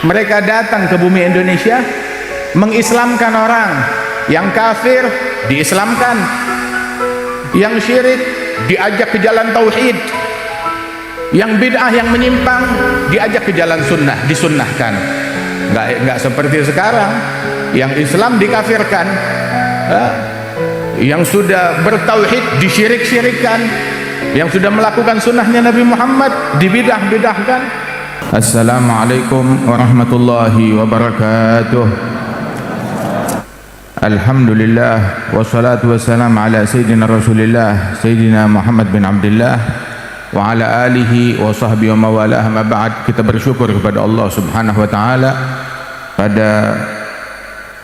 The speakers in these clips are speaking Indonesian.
Mereka datang ke bumi Indonesia mengislamkan orang. Yang kafir diislamkan, yang syirik diajak ke jalan tauhid, yang bid'ah, yang menyimpang diajak ke jalan sunnah, disunnahkan. Nggak seperti sekarang yang Islam dikafirkan, yang sudah bertauhid disyirik-syirikkan, yang sudah melakukan sunnahnya Nabi Muhammad dibidah-bidahkan. Assalamualaikum warahmatullahi wabarakatuh. Alhamdulillah wassalatu wassalamu ala sayyidina Rasulillah Sayyidina Muhammad bin Abdullah wa ala alihi wa sahbihi wa mawalah. Ma ba'd. Kita bersyukur kepada Allah Subhanahu wa taala pada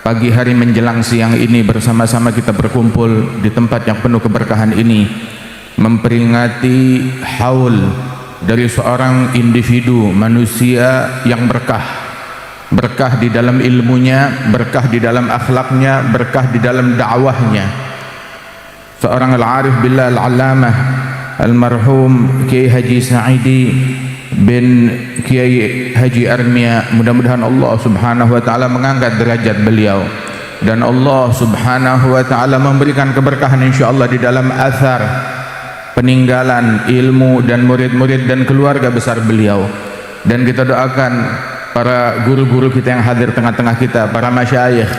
pagi hari menjelang siang ini bersama-sama kita berkumpul di tempat yang penuh keberkahan ini memperingati haul dari seorang individu manusia yang berkah di dalam ilmunya, berkah di dalam akhlaknya, berkah di dalam dakwahnya. Seorang al-arif billah al-allamah almarhum Kiai Haji Sa'idi bin Kiai Haji Armia. Mudah-mudahan Allah Subhanahu wa taala mengangkat derajat beliau dan Allah Subhanahu wa taala memberikan keberkahan insyaallah di dalam athar peninggalan ilmu dan murid-murid dan keluarga besar beliau. Dan kita doakan para guru-guru kita yang hadir tengah-tengah kita, para masyayikh,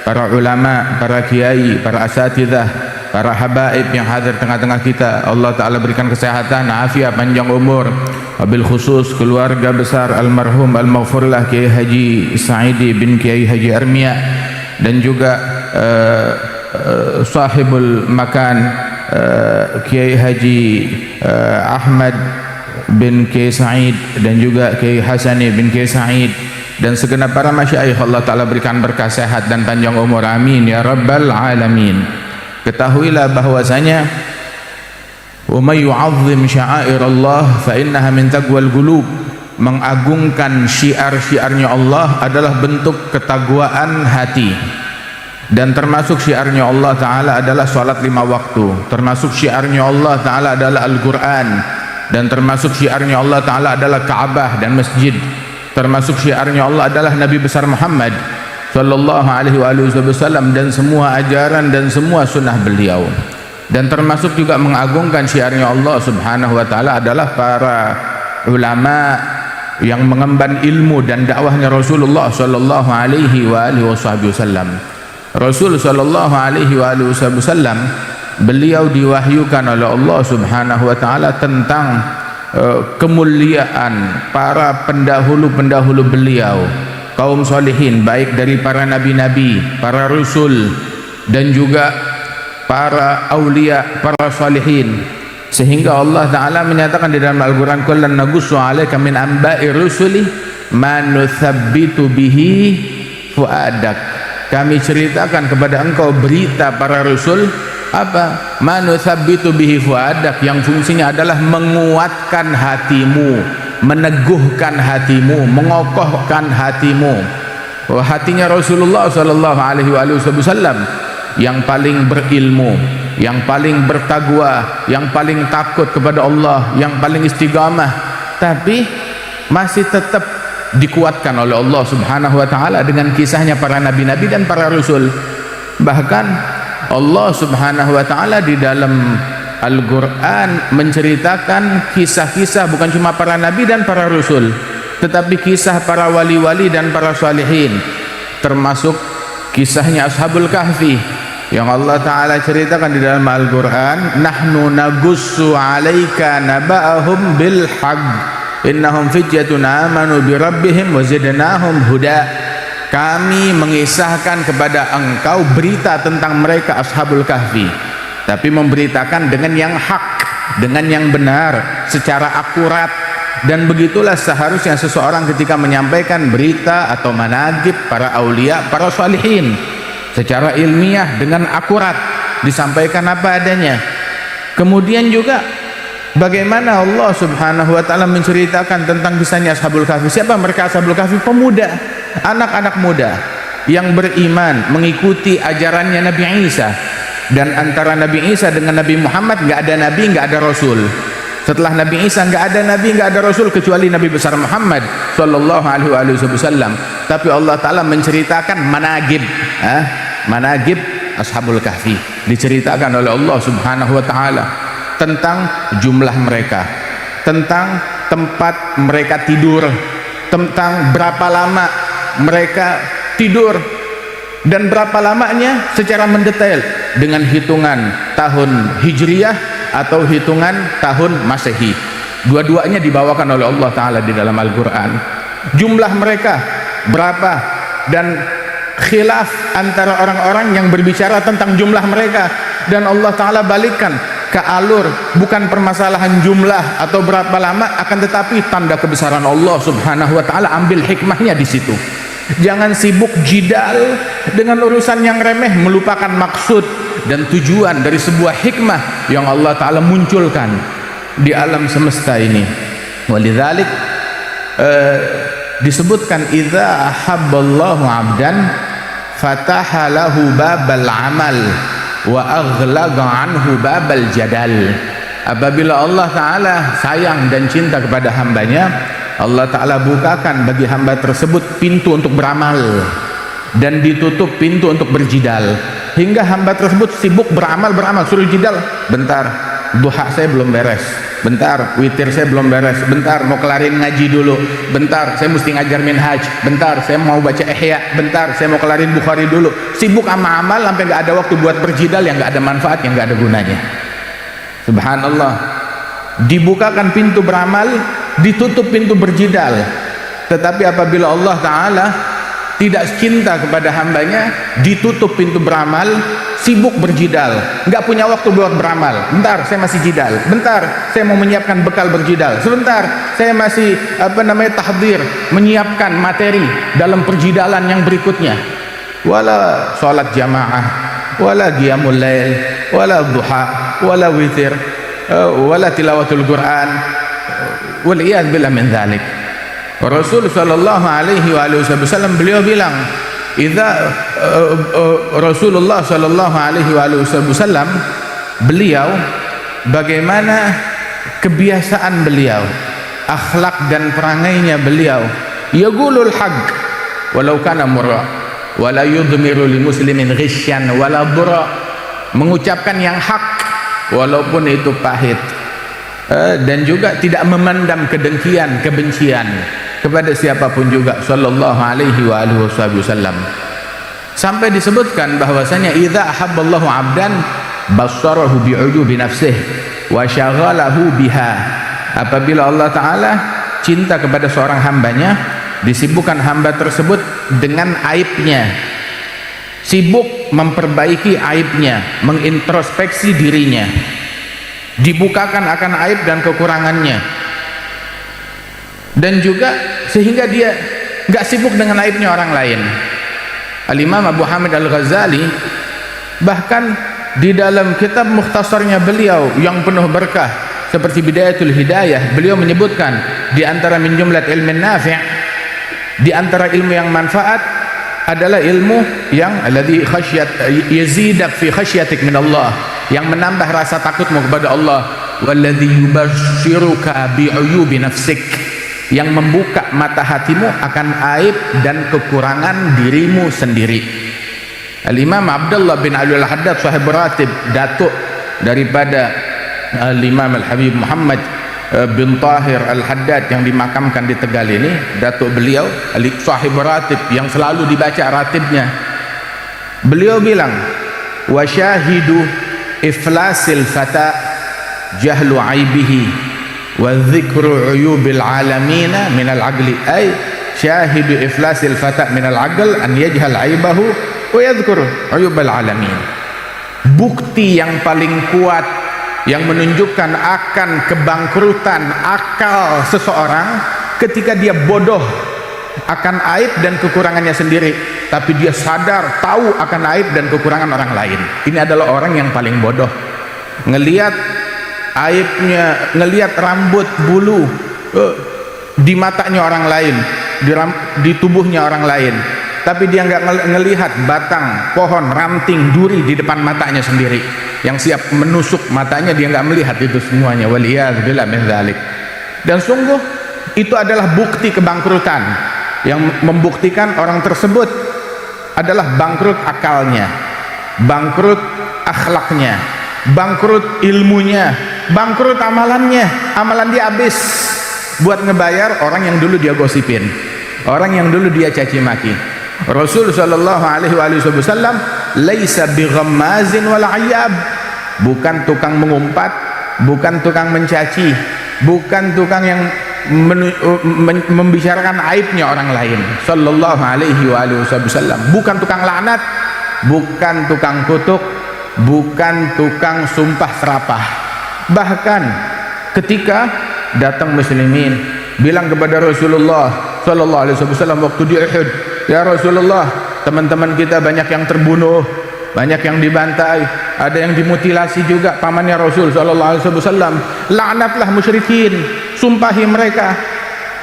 para ulama, para kiai, para asatidzah, para habaib yang hadir tengah-tengah kita. Allah Ta'ala berikan kesehatan, afiat, panjang umur. Wabil khusus keluarga besar almarhum al-maghfurlah Kiai Haji Sa'idi bin Kiai Haji Armia, dan juga sahibul makan Kiai Haji Ahmad bin Kiai Sa'id, dan juga Kiai Hasani bin Kiai Sa'id, dan segenap para masyayikh. Allah Ta'ala berikan berkah sehat dan panjang umur, amin ya rabbal alamin. Ketahuilah bahwasanya wa may yu'azzim sya'airallah fa innaha min taqwal qulub. Mengagungkan syiar-syiarnya Allah adalah bentuk ketakwaan hati, dan termasuk syiarnya Allah Ta'ala adalah salat 5 waktu, termasuk syiarnya Allah Ta'ala adalah Al-Quran, dan termasuk syiarnya Allah Ta'ala adalah Ka'bah dan masjid, termasuk syiarnya Allah adalah Nabi besar Muhammad sallallahu alaihi wasallam dan semua ajaran dan semua sunnah beliau. Dan termasuk juga mengagungkan syiarnya Allah Subhanahu wa taala adalah para ulama yang mengemban ilmu dan dakwahnya Rasulullah sallallahu alaihi wasallam. Rasul sallallahu alaihi wasallam beliau diwahyukan oleh Allah Subhanahu wa taala tentang kemuliaan para pendahulu-pendahulu beliau, kaum solihin, baik dari para nabi-nabi, para rasul, dan juga para aulia, para solihin, sehingga Allah Ta'ala menyatakan di dalam Al-Quran, kullan naqussu 'alaika min anba'i rusuli ma nuthabbitu bihi fuadak. Kami ceritakan kepada engkau berita para rasul, apa? Ma nuthabbitu bihi fuadak, yang fungsinya adalah menguatkan hatimu, meneguhkan hatimu, mengokohkan hatimu. Hatinya Rasulullah sallallahu alaihi wasallam yang paling berilmu, yang paling bertakwa, yang paling takut kepada Allah, yang paling istiqamah, tapi masih tetap dikuatkan oleh Allah Subhanahu wa taala dengan kisahnya para nabi-nabi dan para rasul. Bahkan Allah Subhanahu wa taala di dalam Al-Quran menceritakan kisah-kisah bukan cuma para nabi dan para rasul, tetapi kisah para wali-wali dan para salihin, termasuk kisahnya Ashabul Kahfi yang Allah Ta'ala ceritakan di dalam Al-Quran, nahnu nagussu 'alaika naba'ahum bil haqq innahum fityatun amanu bi rabbihim wa zidnahum huda. Kami mengisahkan kepada engkau berita tentang mereka Ashabul Kahfi, tapi memberitakan dengan yang hak, dengan yang benar, secara akurat. Dan begitulah seharusnya seseorang ketika menyampaikan berita atau manaqib para aulia, para salihin, secara ilmiah dengan akurat, disampaikan apa adanya. Kemudian juga bagaimana Allah Subhanahu wa taala menceritakan tentang kisahnya Ashabul Kahfi. Siapa mereka Ashabul Kahfi? Pemuda, anak-anak muda yang beriman mengikuti ajarannya Nabi Isa. Dan antara Nabi Isa dengan Nabi Muhammad nggak ada nabi, nggak ada rasul. Setelah Nabi Isa nggak ada nabi, nggak ada rasul kecuali Nabi besar Muhammad sallallahu alaihi wasallam. Tapi Allah Ta'ala menceritakan managib, managib Ashabul Kahfi, diceritakan oleh Allah Subhanahu wa Ta'ala tentang jumlah mereka, tentang tempat mereka tidur, tentang berapa lama mereka tidur, dan berapa lamanya secara mendetail dengan hitungan tahun Hijriyah atau hitungan tahun Masehi. Dua-duanya dibawakan oleh Allah Ta'ala di dalam Al-Quran. Jumlah mereka berapa, dan khilaf antara orang-orang yang berbicara tentang jumlah mereka, dan Allah Ta'ala balikkan ke alur bukan permasalahan jumlah atau berapa lama, akan tetapi tanda kebesaran Allah Subhanahu wa Ta'ala. Ambil hikmahnya di situ. Jangan sibuk jidal dengan urusan yang remeh, melupakan maksud dan tujuan dari sebuah hikmah yang Allah Ta'ala munculkan di alam semesta ini. Walidzalik disebutkan idza ahabballahu 'abdan fataha lahu babal amal wa aghlaqa anhu babal jadal. Apabila Allah Ta'ala sayang dan cinta kepada hambanya, Allah Ta'ala bukakan bagi hamba tersebut pintu untuk beramal dan ditutup pintu untuk berjidal, hingga hamba tersebut sibuk beramal, suruh jidal, bentar duha saya belum beres, bentar witir saya belum beres, bentar mau kelarin ngaji dulu, bentar saya mesti ngajar minhaj, bentar saya mau baca ihya, bentar saya mau kelarin Bukhari dulu. Sibuk sama amal sampai gak ada waktu buat berjidal yang gak ada manfaat, yang gak ada gunanya. Subhanallah, dibukakan pintu beramal, ditutup pintu berjidal. Tetapi apabila Allah Ta'ala tidak cinta kepada hambanya, ditutup pintu beramal, sibuk berjidal, nggak punya waktu buat beramal. Bentar saya masih jidal, bentar saya mau menyiapkan bekal berjidal, sebentar saya masih tahdir, menyiapkan materi dalam perjidalan yang berikutnya. Wala sholat jamaah, wala qiyamul lail, wala duha, wala witir, wala tilawatul Quran, waliyad billah min dzalik. Rasul sallallahu alaihi wasallam beliau bilang, Rasulullah sallallahu alaihi wasallam beliau, bagaimana kebiasaan beliau, akhlak dan perangainya beliau, yaqulul haqq walau kana murra wala yudmiru li muslimin ghisyan wala dura, mengucapkan yang hak walaupun itu pahit, dan juga tidak memendam kedengkian, kebencian kepada siapapun juga, sallallahu alaihi wasallam. Sampai disebutkan bahwasanya idza ahabballahu 'abdan bassarahu bi'ujubi nafsihi wa syaghalahu biha. Apabila Allah Ta'ala cinta kepada seorang hambanya, disibukkan hamba tersebut dengan aibnya, sibuk memperbaiki aibnya, mengintrospeksi dirinya, dibukakan akan aib dan kekurangannya, dan juga sehingga dia gak sibuk dengan aibnya orang lain. Al-Imam Abu Hamid Al-Ghazali bahkan di dalam kitab mukhtasarnya beliau yang penuh berkah seperti Bidayatul Hidayah, beliau menyebutkan di antara min jumlat ilmin nafi', di antara ilmu yang manfaat adalah ilmu yang alladhi khasyat yazidak fi khasyatik min Allah, yang menambah rasa takutmu kepada Allah, walladhi yubashiruka bi'uyubi nafsik, yang membuka mata hatimu akan aib dan kekurangan dirimu sendiri. Al-Imam Abdullah bin Ali Al-Haddad sahib ratib, datuk daripada Al-Imam Al-Habib Muhammad bin Tahir Al-Haddad yang dimakamkan di Tegal ini, datuk beliau sahib ratib yang selalu dibaca ratibnya, beliau bilang, wa syahidu iflasil fata jahlu aibihi wa dhikru uyubil alamina minal aqli, ay syahidu iflasil fata minal aql an yajhal aibahu wa yadhkur uyubal alamin. Bukti yang paling kuat yang menunjukkan akan kebangkrutan akal seseorang ketika dia bodoh akan aib dan kekurangannya sendiri, tapi dia sadar tahu akan aib dan kekurangan orang lain. Ini adalah orang yang paling bodoh. Ngelihat aibnya, ngelihat rambut bulu di matanya orang lain, di tubuhnya orang lain, tapi dia nggak ngelihat batang pohon ranting duri di depan matanya sendiri. yang siap menusuk matanya, dia nggak melihat itu semuanya. Waliyadzubillah min dzalik. Dan sungguh itu adalah bukti kebangkrutan, yang membuktikan orang tersebut adalah bangkrut akalnya, bangkrut akhlaknya, bangkrut ilmunya, bangkrut amalannya. Amalan dia habis buat ngebayar orang yang dulu dia gosipin, orang yang dulu dia caci maki. Rasul sallallahu alaihi wasallam laisa bighammazin wal ayyab, bukan tukang mengumpat, bukan tukang mencaci, bukan tukang yang membicarakan aibnya orang lain. Sallallahu alaihi wasallam bukan tukang laknat, bukan tukang kutuk, bukan tukang sumpah serapah. Bahkan ketika datang muslimin bilang kepada Rasulullah sallallahu alaihi wasallam waktu di Uhud, ya Rasulullah, teman-teman kita banyak yang terbunuh, banyak yang dibantai, ada yang dimutilasi juga pamannya Rasul sallallahu alaihi wasallam. Laknatlah musyrikin, sumpahi mereka.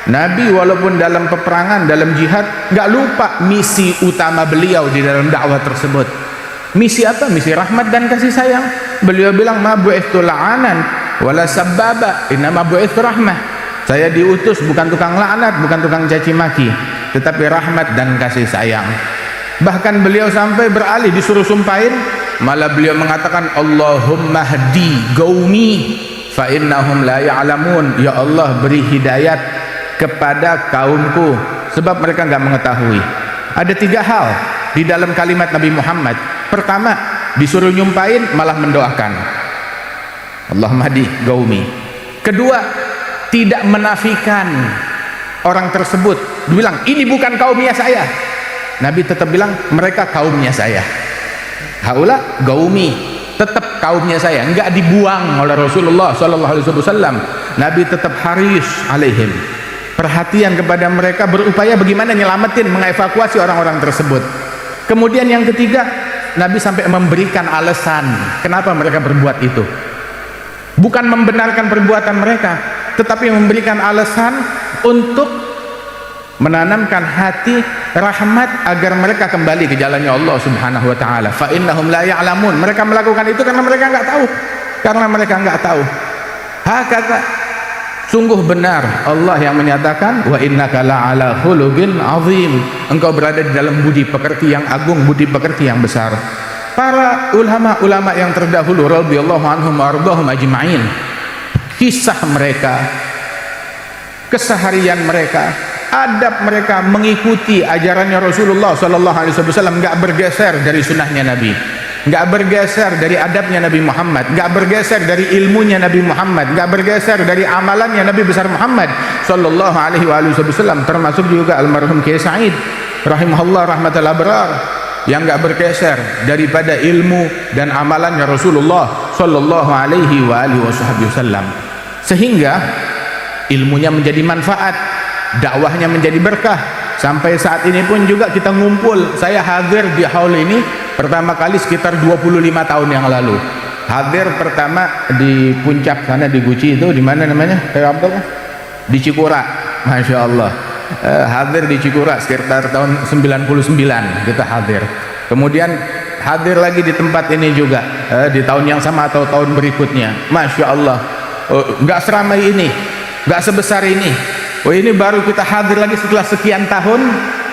Nabi walaupun dalam peperangan, dalam jihad, nggak lupa misi utama beliau di dalam dakwah tersebut. Misi apa? Misi rahmat dan kasih sayang. Beliau bilang, ma bu'ithu la'anan wala sabbaba, innama bu'ithu rahmah. Saya diutus bukan tukang laknat, bukan tukang caci maki, tetapi rahmat dan kasih sayang. Bahkan beliau sampai beralih disuruh sumpahin, malah beliau mengatakan, Allahumma hdi qaumi fa innahum la ya'lamun. Ya Allah, beri hidayat kepada kaumku sebab mereka enggak mengetahui. Ada 3 hal di dalam kalimat Nabi Muhammad. Pertama, disuruh nyumpahin malah mendoakan, Allahumma hdi qaumi. Kedua, tidak menafikan orang tersebut, bilang ini bukan kaumnya saya. Nabi tetap bilang mereka kaumnya saya. Haula gaumi, tetap kaumnya saya, enggak dibuang oleh Rasulullah sallallahu alaihi wasallam. Nabi tetap haris alaihim, perhatian kepada mereka, berupaya bagaimana nyelamatin, mengevakuasi orang-orang tersebut. Kemudian yang ketiga, Nabi sampai memberikan alasan kenapa mereka berbuat itu. Bukan membenarkan perbuatan mereka, tetapi memberikan alasan untuk menanamkan hati rahmat agar mereka kembali ke jalannya Allah Subhanahu wa taala. Fa innahum la ya'lamun. Mereka melakukan itu karena mereka enggak tahu. Karena mereka enggak tahu. Hakata, sungguh benar Allah yang menyatakan, wa innaka la'ala khuluqin azim. Engkau berada di dalam budi pekerti yang agung, budi pekerti yang besar. Para ulama-ulama yang terdahulu radhiyallahu anhum wa ardhahum ajma'in, kisah mereka, keseharian mereka, adab mereka mengikuti ajarannya Rasulullah sallallahu alaihi wasallam, enggak bergeser dari sunnahnya Nabi, enggak bergeser dari adabnya Nabi Muhammad, enggak bergeser dari ilmunya Nabi Muhammad, enggak bergeser dari amalannya Nabi besar Muhammad sallallahu alaihi wasallam. Termasuk juga almarhum Kiai Said rahimahullah rahmatul abrar, yang enggak bergeser daripada ilmu dan amalannya Rasulullah sallallahu alaihi wasallam, sehingga ilmunya menjadi manfaat, dakwahnya menjadi berkah. Sampai saat ini pun juga kita ngumpul, saya hadir di haul ini pertama kali sekitar 25 tahun yang lalu. Hadir pertama di puncak sana di Guci, itu di mana namanya? Di Cikura, Masya Allah. Hadir di Cikura sekitar tahun 99 kita hadir. Kemudian hadir lagi di tempat ini juga di tahun yang sama atau tahun berikutnya. Masya Allah, nggak seramai ini, nggak sebesar ini. Oh, ini baru kita hadir lagi setelah sekian tahun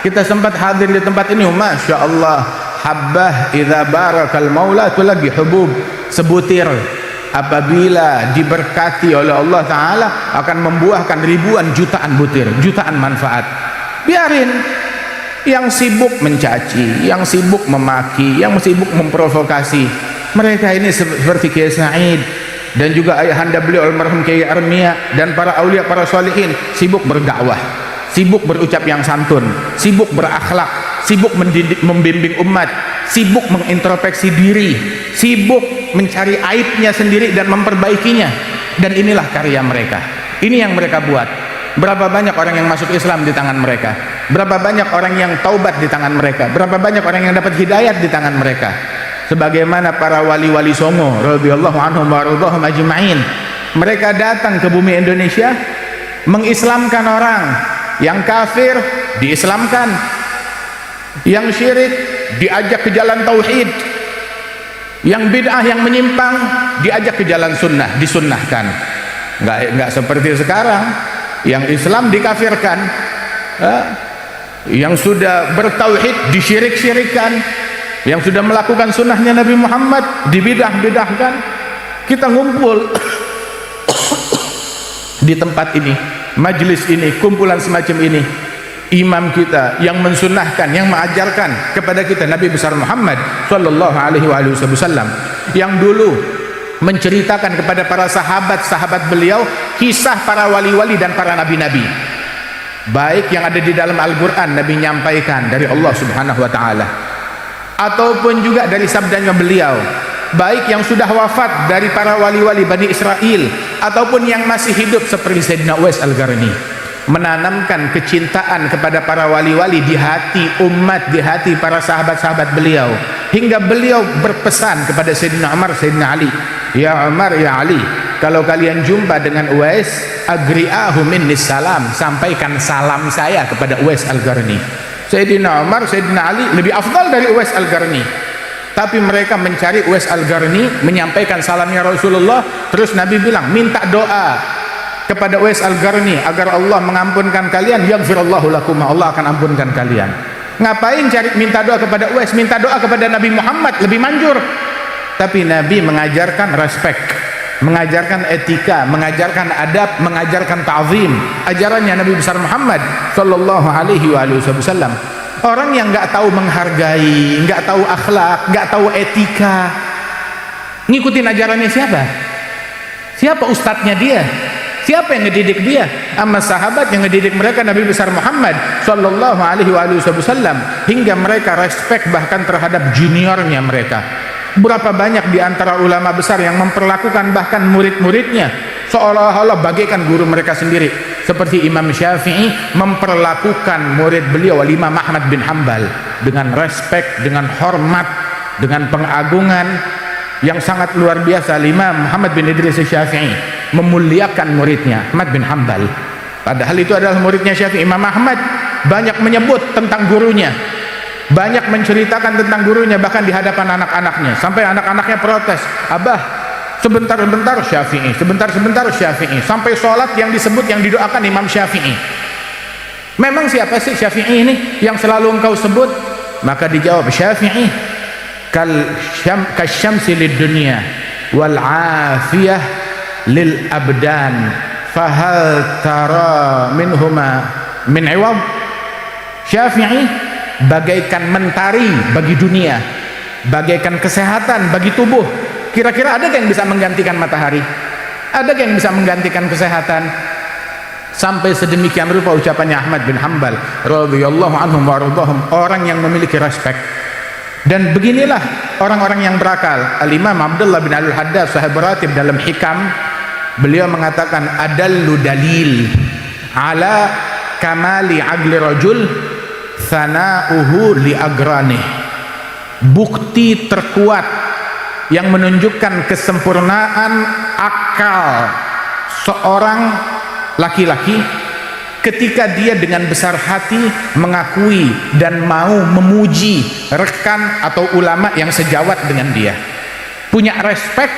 kita sempat hadir di tempat ini. Masya Allah, habbah idza barakal maula, itu lagi hubub, sebutir apabila diberkati oleh Allah Ta'ala akan membuahkan ribuan jutaan butir, jutaan manfaat. Biarin yang sibuk mencaci, yang sibuk memaki, yang sibuk memprovokasi. Mereka ini seperti Kiai Said dan juga ayahanda beliau almarhum Kiai Armia dan para aulia, para sholihin, sibuk berdakwah, sibuk berucap yang santun, sibuk berakhlak, sibuk mendidik, membimbing umat, sibuk mengintrospeksi diri, sibuk mencari aibnya sendiri dan memperbaikinya. Dan inilah karya mereka, ini yang mereka buat. Berapa banyak orang yang masuk Islam di tangan mereka, berapa banyak orang yang taubat di tangan mereka, berapa banyak orang yang dapat hidayat di tangan mereka. Sebagaimana para wali-wali songo radhiyallahu anhum wa radhahum ajma'in, mereka datang ke bumi Indonesia mengislamkan orang. Yang kafir diislamkan, yang syirik diajak ke jalan tauhid, Yang bid'ah, yang menyimpang, diajak ke jalan sunnah, disunnahkan. Nggak seperti sekarang, yang Islam dikafirkan, yang sudah bertauhid disyirik-syirikan, yang sudah melakukan sunnahnya Nabi Muhammad dibidah-bidahkan. Kita ngumpul di tempat ini, majelis ini, kumpulan semacam ini, imam kita yang mensunnahkan, yang mengajarkan kepada kita Nabi besar Muhammad sallallahu alaihi wasallam, yang dulu menceritakan kepada para sahabat-sahabat beliau kisah para wali-wali dan para nabi-nabi, baik yang ada di dalam Al-Quran Nabi nyampaikan dari Allah subhanahu wa ta'ala, ataupun juga dari sabdanya beliau, baik yang sudah wafat dari para wali-wali Bani Israel ataupun yang masih hidup seperti Sayyidina Uwais Al-Qarni, menanamkan kecintaan kepada para wali-wali di hati umat, di hati para sahabat-sahabat beliau, hingga beliau berpesan kepada Sayyidina Umar, Sayyidina Ali, ya Umar, ya Ali, kalau kalian jumpa dengan Uwais, agri'ahu minnis salam, sampaikan salam saya kepada Uwais Al-Qarni. Sayyidina Umar, Sayyidina Ali lebih afdal dari Uwais Al-Qarni, tapi mereka mencari Uwais Al-Qarni, menyampaikan salamnya Rasulullah. Terus Nabi bilang, minta doa kepada Uwais Al-Qarni agar Allah mengampunkan kalian, yaghfirullahu lakum, Allah akan ampunkan kalian. Ngapain cari minta doa kepada Uwais? Minta doa kepada Nabi Muhammad lebih manjur. Tapi Nabi mengajarkan respek, mengajarkan etika, mengajarkan adab, mengajarkan ta'zim, ajarannya Nabi besar Muhammad sallallahu alaihi wasallam. Orang yang nggak tahu menghargai, nggak tahu akhlak, nggak tahu etika, ngikutin ajarannya siapa? Siapa ustadznya dia? Siapa yang ngedidik dia? Amma sahabat yang ngedidik mereka Nabi besar Muhammad sallallahu alaihi wasallam, hingga mereka respek bahkan terhadap juniornya mereka. Berapa banyak di antara ulama besar yang memperlakukan bahkan murid-muridnya seolah-olah bagaikan guru mereka sendiri, seperti Imam Syafi'i memperlakukan murid beliau Imam Ahmad bin Hanbal dengan respek, dengan hormat, dengan pengagungan yang sangat luar biasa. Imam Muhammad bin Idris Syafi'i memuliakan muridnya Ahmad bin Hanbal, padahal itu adalah muridnya Syafi'i. Imam Ahmad banyak menyebut tentang gurunya, banyak menceritakan tentang gurunya, bahkan di hadapan anak-anaknya, sampai anak-anaknya protes, abah sebentar-bentar Syafi'i, sebentar-sebentar Syafi'i, sampai sholat yang disebut, yang didoakan Imam Syafi'i. Memang siapa sih Syafi'i ini yang selalu engkau sebut? Maka dijawab, Syafi'i kasyamsi lid dunya wal afiyah lil abdan fahal tara minhuma min iwad. Syafi'i bagaikan mentari bagi dunia, bagaikan kesehatan bagi tubuh. Kira-kira ada yang bisa menggantikan matahari? Ada yang bisa menggantikan kesehatan? Sampai sedemikian rupa ucapannya Ahmad bin Hanbal radhiyallahu anhum wa radhahum, orang yang memiliki respek. Dan beginilah orang-orang yang berakal. Al-Imam Abdullah bin Al-Haddad sahib ratib dalam Hikam, beliau mengatakan, adallu dalil ala kamali agli rajul thana'uhu li agranih. Bukti terkuat yang menunjukkan kesempurnaan akal seorang laki-laki ketika dia dengan besar hati mengakui dan mau memuji rekan atau ulama yang sejawat dengan dia, punya respek,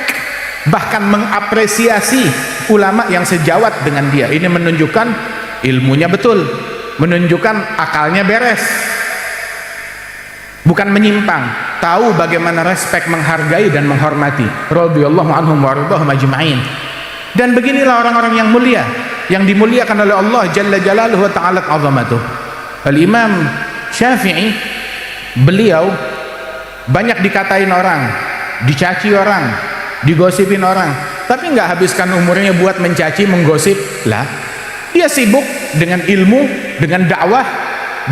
bahkan mengapresiasi ulama yang sejawat dengan dia. Ini menunjukkan ilmunya betul, menunjukkan akalnya beres, bukan menyimpang, tahu bagaimana respek, menghargai dan menghormati. Radhiyallahu anhum wa radhahum ajma'in. Dan beginilah orang-orang yang mulia, yang dimuliakan oleh Allah Jalla Jalaluhu wa ta'ala azamatuh. Al-Imam Syafi'i, beliau banyak dikatain orang, dicaci orang, digosipin orang, tapi nggak habiskan umurnya buat mencaci, menggosip lah. Dia sibuk dengan ilmu, dengan dakwah,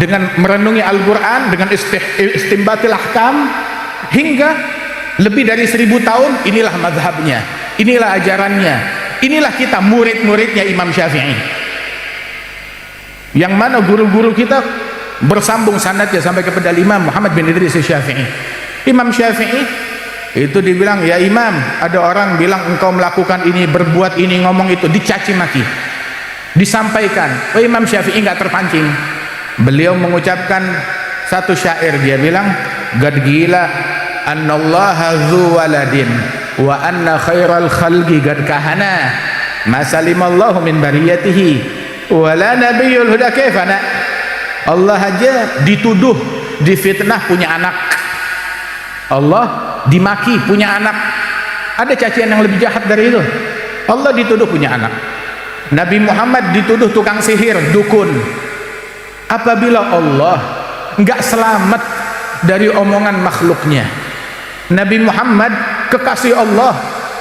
dengan merenungi Al-Quran, dengan istimbatil ahkam, hingga lebih dari 1000 tahun. Inilah mazhabnya, inilah ajarannya, inilah kita murid-muridnya Imam Syafi'i, yang mana guru-guru kita bersambung sanadnya sampai kepada Imam Muhammad bin Idris Syafi'i. Imam Syafi'i itu dibilang, ya Imam, ada orang bilang engkau melakukan ini, berbuat ini, ngomong itu, dicaci maki, disampaikan. Oh, Imam Syafi'i nggak terpancing. Beliau mengucapkan satu syair, dia bilang, gad gila annallaha dzu waladin wa anna khairal khalqi qad kahana ma salimallahu min bariyatihi wa la nabiyyul huda kaifana. Allah aja dituduh, difitnah punya anak. Allah dimaki punya anak. Ada cacian yang lebih jahat dari itu? Allah dituduh punya anak. Nabi Muhammad dituduh tukang sihir, dukun. Apabila Allah enggak selamat dari omongan makhluknya, Nabi Muhammad kekasih Allah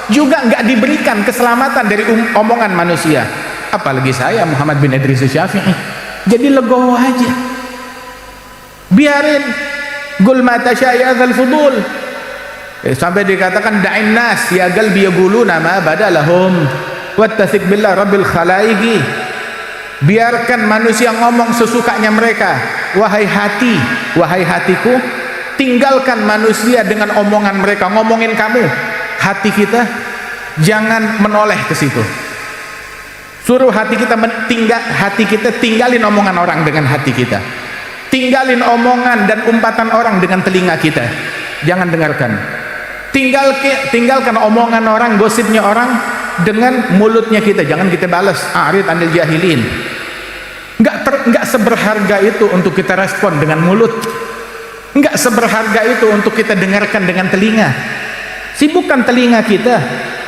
juga enggak diberikan keselamatan dari omongan manusia, apalagi saya Muhammad bin Idris Syafi'i. Jadi legowo aja, biarin gul mata sya'yadzal fudul. Sampai dikatakan da'in nas ya qalbi yaquluna ma badalahum wattasik billah rabbil khalaiqi. Biarkan manusia ngomong sesukanya mereka. Wahai hati, wahai hatiku, tinggalkan manusia dengan omongan mereka. Ngomongin kamu, hati kita jangan menoleh ke situ. Suruh hati kita tinggalin omongan orang dengan hati kita. Tinggalin omongan dan umpatan orang dengan telinga kita. Jangan dengarkan. Tinggalkan omongan orang, gosipnya orang dengan mulutnya kita. Jangan kita balas. A'rid anil jahilin. Enggak seberharga itu untuk kita respon dengan mulut. Enggak seberharga itu untuk kita dengarkan dengan telinga. Sibukkan telinga kita,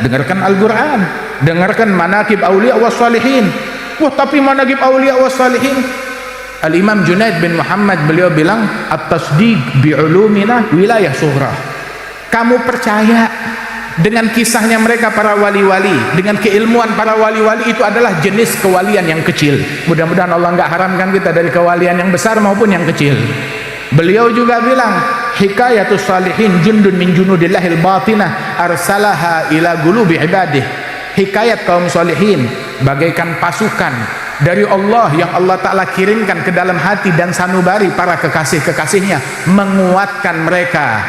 dengarkan Al-Quran, dengarkan manaqib aulia was salihin. Wah, tapi manaqib aulia was salihin, Al-Imam Junaid bin Muhammad beliau bilang at-tasdiq bi'ulumina wilayah sughra. Kamu percaya dengan kisahnya mereka para wali-wali, dengan keilmuan para wali-wali, itu adalah jenis kewalian yang kecil. Mudah-mudahan Allah enggak haramkan kita dari kewalian yang besar maupun yang kecil. Beliau juga bilang hikayatus salihin jundun min junudillahil batinah arsalaha ila qulubi ibadih. Hikayat kaum salihin bagaikan pasukan dari Allah yang Allah Ta'ala kirimkan ke dalam hati dan sanubari para kekasih-kekasihnya, menguatkan mereka.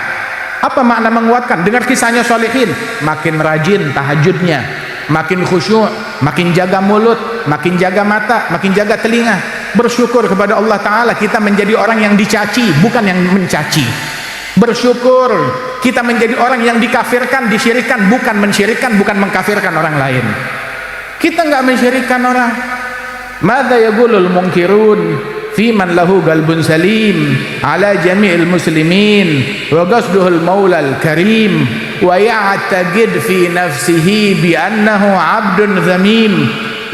Apa makna menguatkan? Dengar kisahnya salihin, makin rajin tahajudnya, makin khusyuk, makin jaga mulut, makin jaga mata, makin jaga telinga. Bersyukur kepada Allah Ta'ala kita menjadi orang yang dicaci, bukan yang mencaci. Bersyukur kita menjadi orang yang dikafirkan, disyirikkan, bukan mensyirikkan, bukan mengkafirkan orang lain. Kita enggak mensyirikkan orang. Madza yaqulul munkirun fi man lahu qalbun salim ala jami'il muslimin wa qasduhul maulal karim wa ya'taqid fi nafsihi bi annahu 'abdun dhamim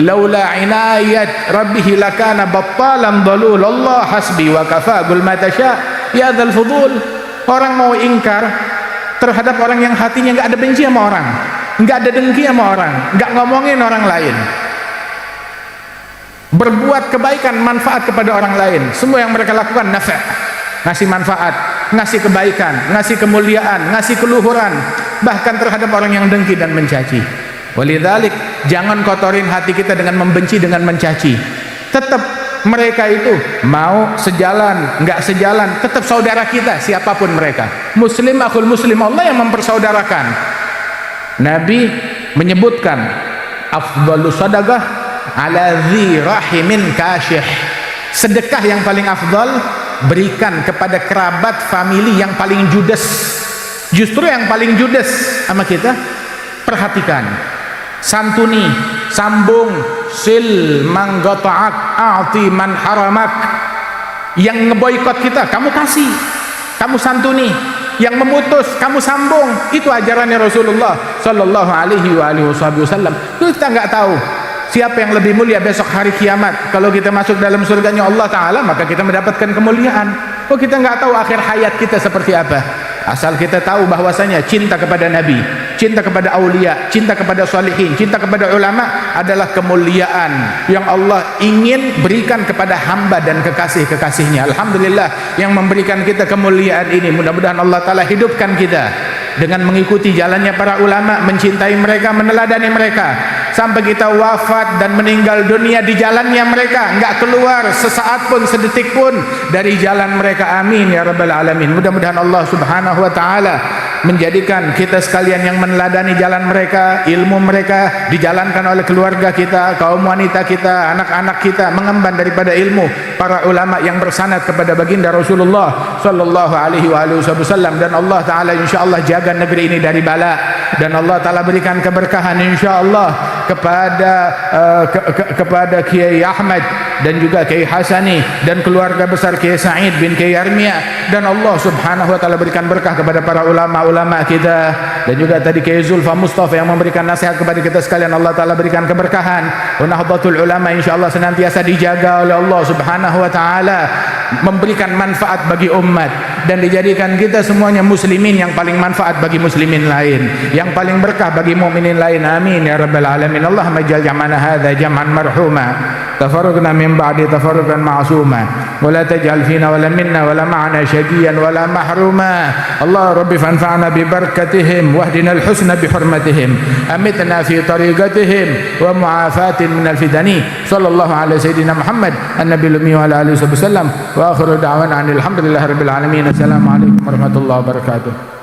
laula inayat rabbih lakana battalan dhalul. Allah hasbi wa kafa qul ma tasha ya dzal fudul. Orang mau ingkar terhadap orang yang hatinya enggak ada benci sama orang, enggak ada dengki sama orang, enggak ngomongin orang lain, berbuat kebaikan, manfaat kepada orang lain. Semua yang mereka lakukan nafa', ngasih manfaat, ngasih kebaikan, ngasih kemuliaan, ngasih keluhuran, bahkan terhadap orang yang dengki dan mencaci. Walidzalik, jangan kotorin hati kita dengan membenci, dengan mencaci. Tetap mereka itu mau sejalan, enggak sejalan, tetap saudara kita siapapun mereka. Muslim akhul muslim, Allah yang mempersaudarakan. Nabi menyebutkan afdhalus sadaqah ala dzi rahimin kasyih. Sedekah yang paling afdal berikan kepada kerabat famili yang paling judes. Justru yang paling judes sama kita, perhatikan, santuni, sambung, sil manggata'ak a'ti man haramak. Yang ngeboikot kita kamu kasih, kamu santuni. Yang memutus kamu sambung. Itu ajarannya Rasulullah sallallahu alaihi wasallam. Kita nggak tahu siapa yang lebih mulia besok hari kiamat. Kalau kita masuk dalam surganya Allah Ta'ala, maka kita mendapatkan kemuliaan. Oh, kita nggak tahu akhir hayat kita seperti apa. Asal kita tahu bahwasanya cinta kepada Nabi, cinta kepada aulia, cinta kepada salihin, cinta kepada ulama adalah kemuliaan yang Allah ingin berikan kepada hamba dan kekasih-kekasihnya. Alhamdulillah yang memberikan kita kemuliaan ini. Mudah-mudahan Allah Ta'ala hidupkan kita dengan mengikuti jalannya para ulama, mencintai mereka, meneladani mereka sampai kita wafat dan meninggal dunia di jalannya mereka, enggak keluar sesaat pun, sedetik pun dari jalan mereka. Amin ya rabbal alamin. Mudah-mudahan Allah Subhanahu wa taala menjadikan kita sekalian yang meneladani jalan mereka, ilmu mereka dijalankan oleh keluarga kita, kaum wanita kita, anak-anak kita, mengemban daripada ilmu para ulama yang bersanad kepada baginda Rasulullah sallallahu alaihi wasallam. Dan Allah taala insyaallah jaga negeri ini dari bala, dan Allah taala berikan keberkahan insyaallah kepada Kiai Ahmad dan juga Kiai Hasani dan keluarga besar Kiai Said bin Kiai Armia, dan Allah subhanahu wa ta'ala berikan berkah kepada para ulama-ulama kita, dan juga tadi Kiai Zulfa Mustafa yang memberikan nasihat kepada kita sekalian. Allah ta'ala berikan keberkahan. Wa Nahdlatul Ulama insyaallah senantiasa dijaga oleh Allah subhanahu wa ta'ala, memberikan manfaat bagi umat, dan dijadikan kita semuanya muslimin yang paling manfaat bagi muslimin lain, yang paling berkah bagi mukminin lain. Amin ya rabbal alamin. Allahumma ij'al jam'ana hadza jam'an marhuma, tafarraqna min ba'di tafarruqan ma'suma, wa la taj'al fina wa la minna wa la ma'ana syaqiyan wa la mahruma. Allah rabbi fanfa'na bi barakatihim wahdina al-husna bi hurmatihim, amitna fi tariqatihim wa mu'afatin min al-fitani. Sallallahu ala sayyidina Muhammad an-nabiyil ummi wa ala alihi wasallam, wa akhiru da'wana alhamdulillahi rabbil alamin. Assalamualaikum warahmatullahi wabarakatuh.